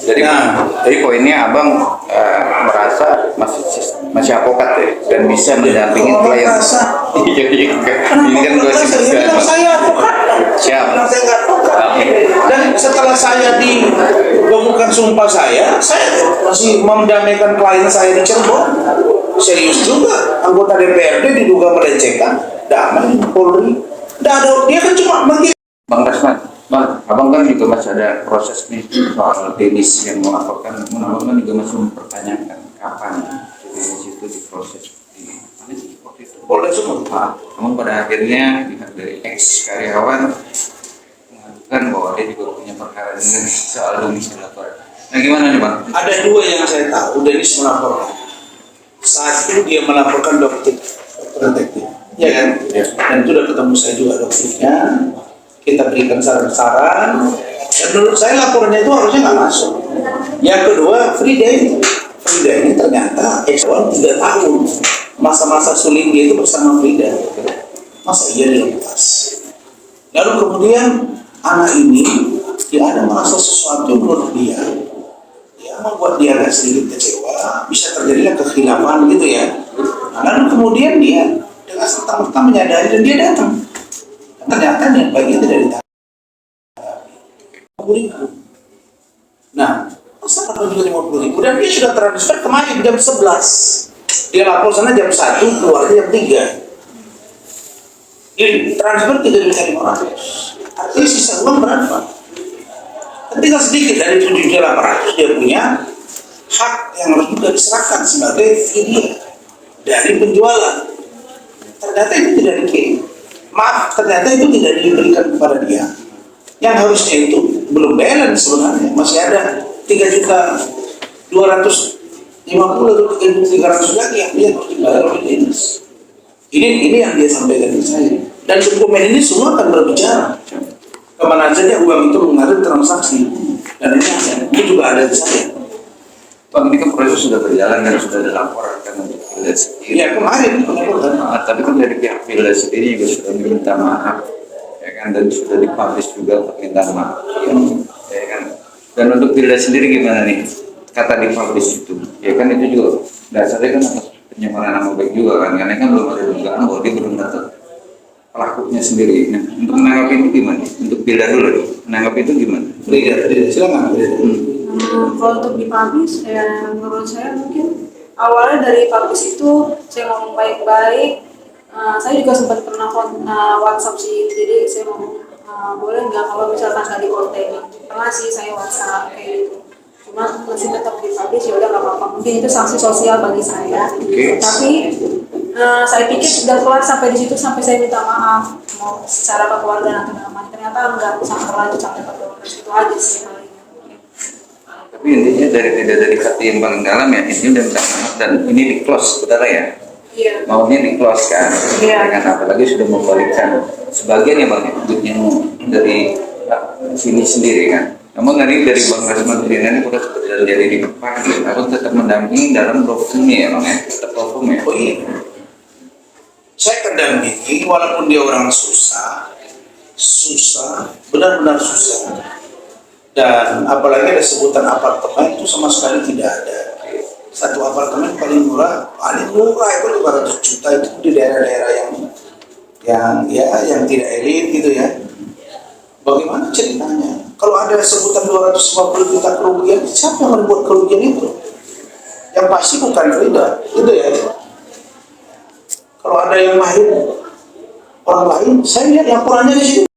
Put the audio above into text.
Jadi poinnya abang merasa masih avokat ya dan bisa mendampingi klien. Ini kan gosip juga. Saya avokat. Siap. Saya nggak avokat. Dan setelah saya dibekukan sumpah saya masih mendamaikan klien saya di Cirebon. Serius juga, anggota DPRD diduga melecehkan, damai Polri. Dia kan cuma manggil. Bang Rasman, abang kan juga masih ada proses nih soal Denis yang melaporkan, abang kan juga masih mempertanyakan kapan Denis itu diproses di mana sih waktu itu? Polda Sumut. Namun pada akhirnya pihak dari ex karyawan mengadukan bahwa dia juga punya perkara dengan soal Denis dilaporkan. Nah gimana nih bang? Ada dua yang saya tahu Denis melaporkan. Satu dia melaporkan dokter detektif, ya kan? Ya. Dan sudah ketemu saya juga dokternya. Kita berikan saran-saran. Dan menurut saya laporannya itu harusnya nggak masuk. Yang kedua, Frida ini ternyata ex-kawan 3 tahun. Masa-masa sulit dia itu bersama Frida. Masa iya dilepas? Lalu kemudian anak ini dia ada merasa sesuatu menurut dia. Membuat dia agak sedikit kecewa, bisa terjadilah kekhilafan gitu ya. Nah, lalu kemudian dia dengan serta-merta menyadari dan dia datang. Dan ternyata niat baiknya tidak ditanggapi. Nah, masa 50.000 dan dia sudah transfer kemarin jam 11. Dia lapor sana jam 1, keluarnya jam 3. Dia transfer 3.500.000. Artinya sisa uang berapa? Tinggal sedikit dari 7.800 dia punya hak yang harus juga diserahkan sebagai fee dari penjualan. Ternyata itu tidak dikirim. Ternyata itu tidak diberikan kepada dia. Yang harusnya itu belum balance sebenarnya, masih ada 3.250.000 atau 3.300 lagi yang dia harus dibayar oleh dinas. Ini yang dia sampaikan ke saya. Dan dokumen ini semua akan berbicara kemana saja uang itu mengalir transaksi, dan ini juga ada di saya. Bang, ini kan proses sudah berjalan dan sudah dilaporkan untuk Pilda sendiri. Ya kemarin pelaporan. Tapi kan dari pihak Pilda sendiri juga sudah meminta maaf, ya kan, dan sudah dipublish juga permintaan maaf, ya kan. Dan untuk Pilda sendiri gimana nih? Kata dipublish itu, ya kan itu juga dasarnya kan atas penyamaran nama baik juga kan, karena kan belum ada dugaan bahwa dia belum datang pelakunya sendiri. Nah, untuk menanggapi itu gimana? Untuk Pilda dulu, menanggapi itu gimana? Silakan. Kalau untuk dipublish, ya menurut saya mungkin awalnya dari publish itu saya ngomong baik-baik. Saya juga sempat pernah WhatsApp sih, jadi saya ngomong boleh nggak kalau misalkan nggak dikonten. Pernah sih saya WhatsApp kayak gitu. Cuma masih tetap dipublish, ya udah nggak apa-apa. Mungkin itu sanksi sosial bagi saya. Tapi saya pikir sudah kelar sampai di situ, sampai saya minta maaf mau secara kekeluargaan atau teman. Ternyata enggak sampai terlanjut sampai ke Polres, itu aja sih paling. Tapi intinya tidak dari hati yang paling dalam ya, ini udah minta maaf dan ini di close sebenarnya ya. Iya. Maunya di close kan. Iya. Dengan apalagi sudah membalikkan sebagian ya bang, yang dari sini sendiri kan. Namun dari Bang Rasman sendiri ini udah terjadi di depan, aku tetap mendampingi dalam proses ini ya bang ya, tetap hukum ya. Oh iya. Saya kedampingi walaupun dia orang susah, benar-benar susah. Dan apalagi ada sebutan apartemen itu sama sekali tidak ada. Satu apartemen paling murah itu 200 juta itu di daerah-daerah yang tidak elit gitu ya. Bagaimana ceritanya? Kalau ada sebutan 250 juta kerugian, siapa yang membuat kerugian itu? Yang pasti bukan Frida, itu ya. Kalau ada yang main orang lain, saya lihat laporannya di sini.